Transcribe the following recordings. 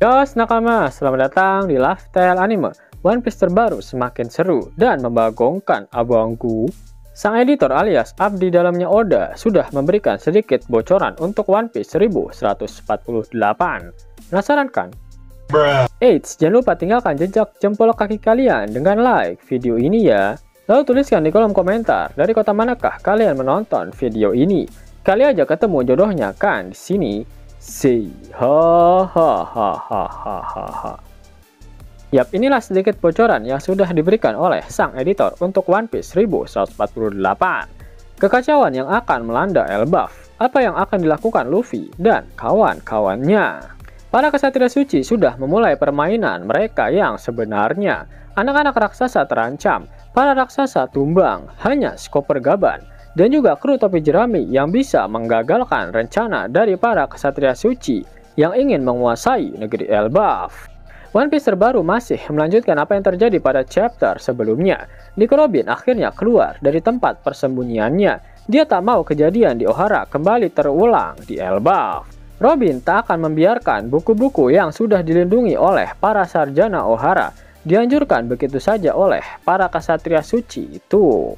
Yos nakama, selamat datang di Lifestyle Anime. One Piece terbaru semakin seru dan membagongkan abangku. Sang editor alias abdi dalamnya Oda sudah memberikan sedikit bocoran untuk One Piece 1148. Penasaran kan? Eits, jangan lupa tinggalkan jejak jempol kaki kalian dengan like video ini ya. Lalu tuliskan di kolom komentar dari kota manakah kalian menonton video ini. Kali aja ketemu jodohnya kan di sini. Say ha ha ha ha ha ha ha. Yap, inilah sedikit bocoran yang sudah diberikan oleh sang editor untuk One Piece 1148. Kekacauan yang akan melanda Elbaf, apa yang akan dilakukan Luffy dan kawan-kawannya. Para kesatria suci sudah memulai permainan mereka yang sebenarnya. Anak-anak raksasa terancam, para raksasa tumbang, hanya Chopper Gaban dan juga kru topi jerami yang bisa menggagalkan rencana dari para kesatria suci yang ingin menguasai negeri Elbaf. One Piece terbaru masih melanjutkan apa yang terjadi pada chapter sebelumnya. Nico Robin akhirnya keluar dari tempat persembunyiannya. Dia tak mau kejadian di Ohara kembali terulang di Elbaf. Robin tak akan membiarkan buku-buku yang sudah dilindungi oleh para sarjana Ohara dihancurkan begitu saja oleh para kesatria suci itu.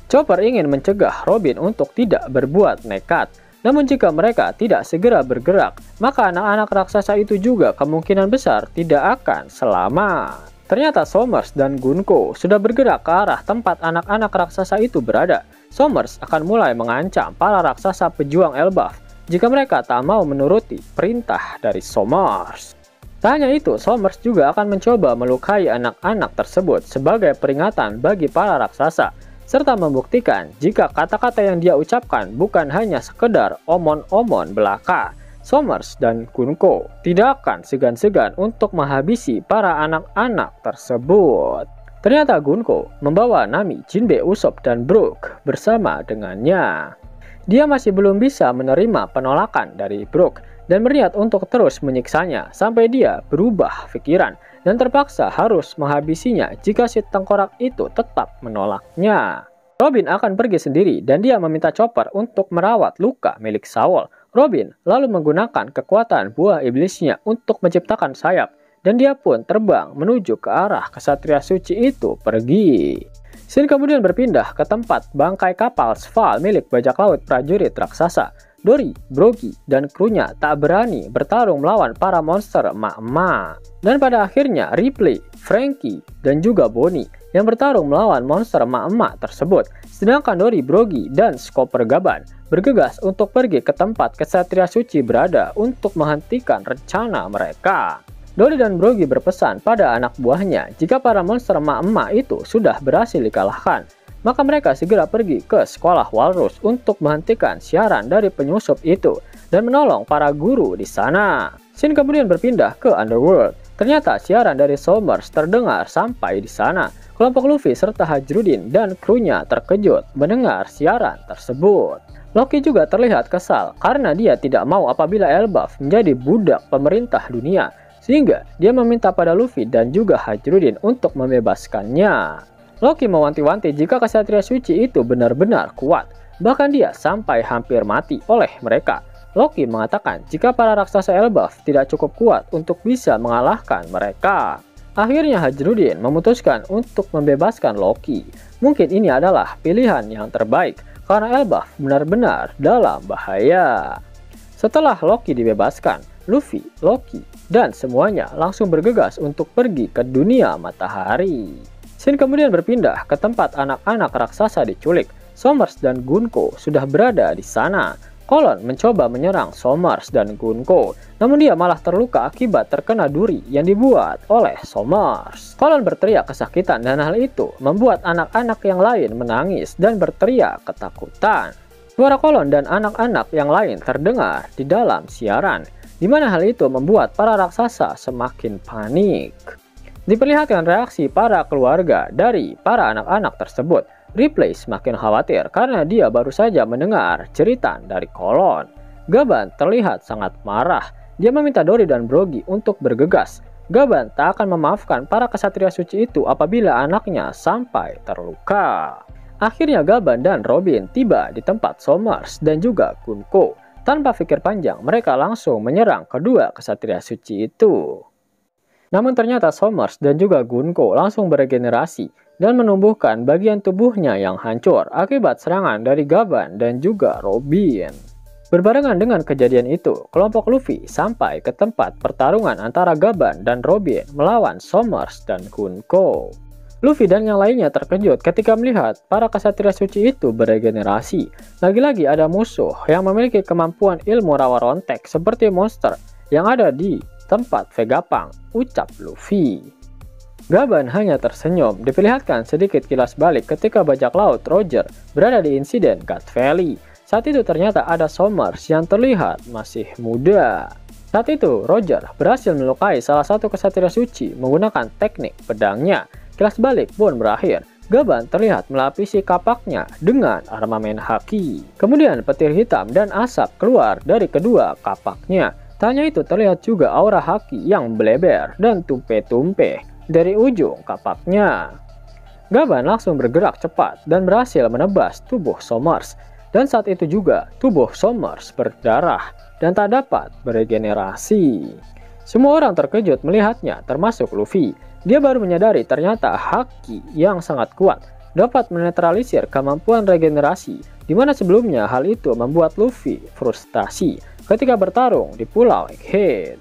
Chopper ingin mencegah Robin untuk tidak berbuat nekat. Namun jika mereka tidak segera bergerak, maka anak-anak raksasa itu juga kemungkinan besar tidak akan selamat. Ternyata Somers dan Gunko sudah bergerak ke arah tempat anak-anak raksasa itu berada. Somers akan mulai mengancam para raksasa pejuang Elbaf jika mereka tak mau menuruti perintah dari Somers. Tak hanya itu, Somers juga akan mencoba melukai anak-anak tersebut sebagai peringatan bagi para raksasa, serta membuktikan jika kata-kata yang dia ucapkan bukan hanya sekedar omon-omon belaka. Somers dan Gunko tidak akan segan-segan untuk menghabisi para anak-anak tersebut. Ternyata Gunko membawa Nami, Jinbe, Usopp, dan Brook bersama dengannya. Dia masih belum bisa menerima penolakan dari Brook dan berniat untuk terus menyiksanya sampai dia berubah pikiran dan terpaksa harus menghabisinya jika si tengkorak itu tetap menolaknya. Robin akan pergi sendiri dan dia meminta Chopper untuk merawat luka milik Saul. Robin lalu menggunakan kekuatan buah iblisnya untuk menciptakan sayap dan dia pun terbang menuju ke arah kesatria suci itu pergi. Scene kemudian berpindah ke tempat bangkai kapal Sval milik bajak laut prajurit raksasa. Dory, Brogy, dan krunya tak berani bertarung melawan para monster emak-emak. Dan pada akhirnya Ripley, Franky, dan juga Bonnie yang bertarung melawan monster emak-emak tersebut. Sedangkan Dory, Brogy, dan Chopper Gaban bergegas untuk pergi ke tempat kesatria suci berada untuk menghentikan rencana mereka. Dory dan Brogy berpesan pada anak buahnya jika para monster emak-emak itu sudah berhasil dikalahkan, maka mereka segera pergi ke sekolah Walrus untuk menghentikan siaran dari penyusup itu dan menolong para guru di sana. Scene kemudian berpindah ke Underworld. Ternyata siaran dari Somers terdengar sampai di sana. Kelompok Luffy serta Hajrudin dan krunya terkejut mendengar siaran tersebut. Loki juga terlihat kesal karena dia tidak mau apabila Elbaf menjadi budak pemerintah dunia, sehingga dia meminta pada Luffy dan juga Hajrudin untuk membebaskannya. Loki mewanti-wanti jika kesatria suci itu benar-benar kuat, bahkan dia sampai hampir mati oleh mereka. Loki mengatakan jika para raksasa Elbaf tidak cukup kuat untuk bisa mengalahkan mereka. Akhirnya Hajrudin memutuskan untuk membebaskan Loki. Mungkin ini adalah pilihan yang terbaik karena Elbaf benar-benar dalam bahaya. Setelah Loki dibebaskan, Luffy, Loki, dan semuanya langsung bergegas untuk pergi ke dunia matahari. Scene kemudian berpindah ke tempat anak-anak raksasa diculik. Somers dan Gunko sudah berada di sana. Colon mencoba menyerang Somers dan Gunko, namun dia malah terluka akibat terkena duri yang dibuat oleh Somers. Colon berteriak kesakitan dan hal itu membuat anak-anak yang lain menangis dan berteriak ketakutan. Suara Colon dan anak-anak yang lain terdengar di dalam siaran, di mana hal itu membuat para raksasa semakin panik. Diperlihatkan reaksi para keluarga dari para anak-anak tersebut. Ripley semakin khawatir karena dia baru saja mendengar cerita dari Colon. Gaban terlihat sangat marah. Dia meminta Dory dan Brogy untuk bergegas. Gaban tak akan memaafkan para kesatria suci itu apabila anaknya sampai terluka. Akhirnya Gaban dan Robin tiba di tempat Somers dan juga Gunko. Tanpa pikir panjang, mereka langsung menyerang kedua kesatria suci itu. Namun ternyata Somers dan juga Gunko langsung beregenerasi dan menumbuhkan bagian tubuhnya yang hancur akibat serangan dari Gaban dan juga Robin. Berbarengan dengan kejadian itu, kelompok Luffy sampai ke tempat pertarungan antara Gaban dan Robin melawan Somers dan Gunko. Luffy dan yang lainnya terkejut ketika melihat para kesatria suci itu beregenerasi. Lagi-lagi ada musuh yang memiliki kemampuan ilmu rawa rontek seperti monster yang ada di tempat Vegapunk, ucap Luffy. Gaban hanya tersenyum, diperlihatkan sedikit kilas balik ketika bajak laut Roger berada di insiden God Valley. Saat itu ternyata ada Somers yang terlihat masih muda. Saat itu Roger berhasil melukai salah satu kesatria suci menggunakan teknik pedangnya. Kilas balik pun berakhir. Gaban terlihat melapisi kapaknya dengan armamen haki. Kemudian petir hitam dan asap keluar dari kedua kapaknya. Tak hanya itu, terlihat juga aura haki yang beleber dan tumpe-tumpe dari ujung kapaknya. Gaban langsung bergerak cepat dan berhasil menebas tubuh Somers. Dan saat itu juga tubuh Somers berdarah dan tak dapat beregenerasi. Semua orang terkejut melihatnya, termasuk Luffy. Dia baru menyadari ternyata haki yang sangat kuat dapat menetralisir kemampuan regenerasi, di mana sebelumnya hal itu membuat Luffy frustasi ketika bertarung di Pulau Egghead.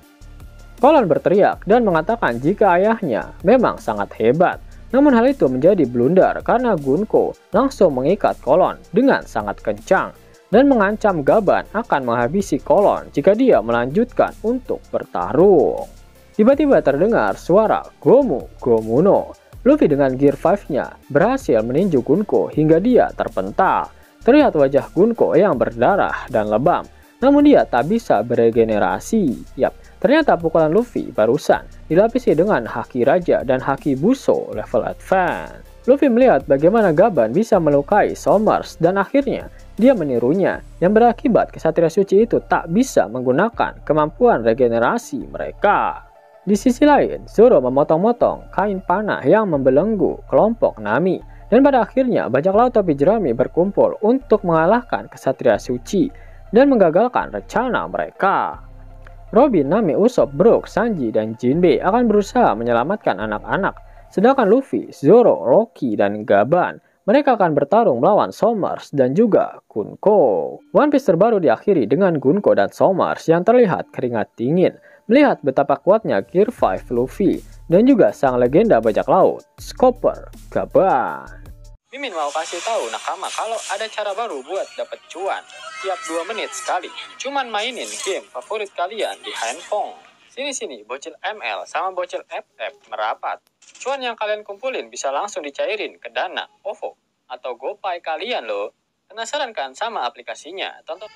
Colon berteriak dan mengatakan jika ayahnya memang sangat hebat. Namun hal itu menjadi blunder karena Gunko langsung mengikat Colon dengan sangat kencang dan mengancam Gaban akan menghabisi Colon jika dia melanjutkan untuk bertarung. Tiba-tiba terdengar suara Gomu Gomuno. Luffy dengan Gear 5-nya berhasil meninju Gunko hingga dia terpental. Terlihat wajah Gunko yang berdarah dan lebam, namun dia tak bisa beregenerasi. Ternyata pukulan Luffy barusan dilapisi dengan Haki Raja dan Haki Buso level advance. Luffy melihat bagaimana Gaban bisa melukai Somers dan akhirnya dia menirunya, yang berakibat kesatria suci itu tak bisa menggunakan kemampuan regenerasi mereka. Di sisi lain, Zoro memotong-motong kain panah yang membelenggu kelompok Nami, dan pada akhirnya bajak laut topi jerami berkumpul untuk mengalahkan kesatria suci dan menggagalkan rencana mereka. Robin, Nami, Usopp, Brook, Sanji, dan Jinbe akan berusaha menyelamatkan anak-anak, sedangkan Luffy, Zoro, Rocky, dan Gaban mereka akan bertarung melawan Somers dan juga Gunko. One Piece terbaru diakhiri dengan Gunko dan Somers yang terlihat keringat dingin melihat betapa kuatnya Gear 5 Luffy dan juga sang legenda bajak laut, Chopper Gaban. Mimin mau kasih tahu nakama kalau ada cara baru buat dapet cuan tiap 2 menit sekali. Cuman mainin game favorit kalian di handphone. Sini-sini bocil ML sama bocil FF merapat. Cuan yang kalian kumpulin bisa langsung dicairin ke Dana, OVO, atau GoPay kalian loh. Penasaran kan sama aplikasinya? Tonton.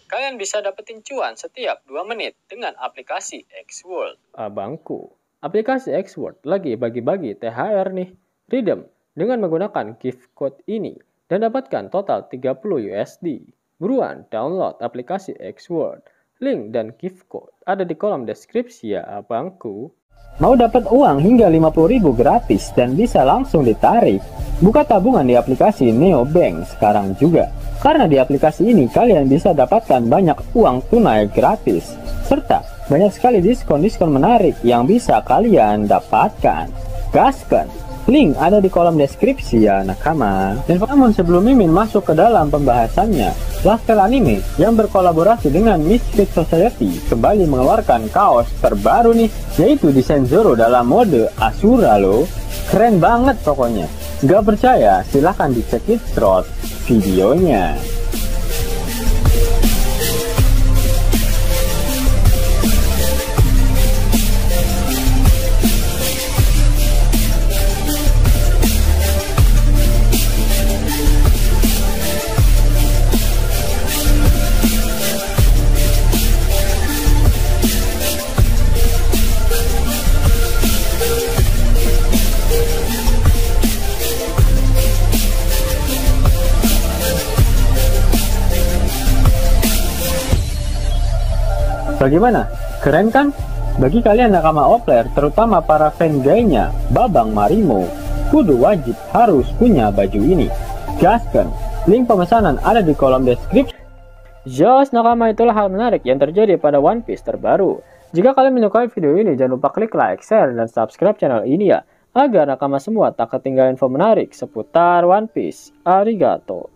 Kalian bisa dapetin cuan setiap 2 menit dengan aplikasi X-World. Abangku, aplikasi X-World lagi bagi-bagi THR nih. Redeem dengan menggunakan gift code ini dan dapatkan total 30 USD. Buruan download aplikasi X-World. Link dan gift code ada di kolom deskripsi ya abangku. Mau dapat uang hingga 50.000 gratis dan bisa langsung ditarik? Buka tabungan di aplikasi Neobank sekarang juga. Karena di aplikasi ini kalian bisa dapatkan banyak uang tunai gratis. Serta banyak sekali diskon-diskon menarik yang bisa kalian dapatkan. Gaskan! Link ada di kolom deskripsi ya nakama. Dan namun sebelum Mimin masuk ke dalam pembahasannya, Laftel Anime yang berkolaborasi dengan Misfit Society kembali mengeluarkan kaos terbaru nih, yaitu desain Zoro dalam mode Asura loh. Keren banget pokoknya. Gak percaya silahkan dicek through videonya. Bagaimana? Keren kan? Bagi kalian nakama Opler, terutama para fan gaynya Babang Marimo, kudu wajib harus punya baju ini. Gaskan! Link pemesanan ada di kolom deskripsi. Yos, nakama, itulah hal menarik yang terjadi pada One Piece terbaru. Jika kalian menyukai video ini, jangan lupa klik like, share, dan subscribe channel ini ya, agar nakama semua tak ketinggalan info menarik seputar One Piece. Arigato.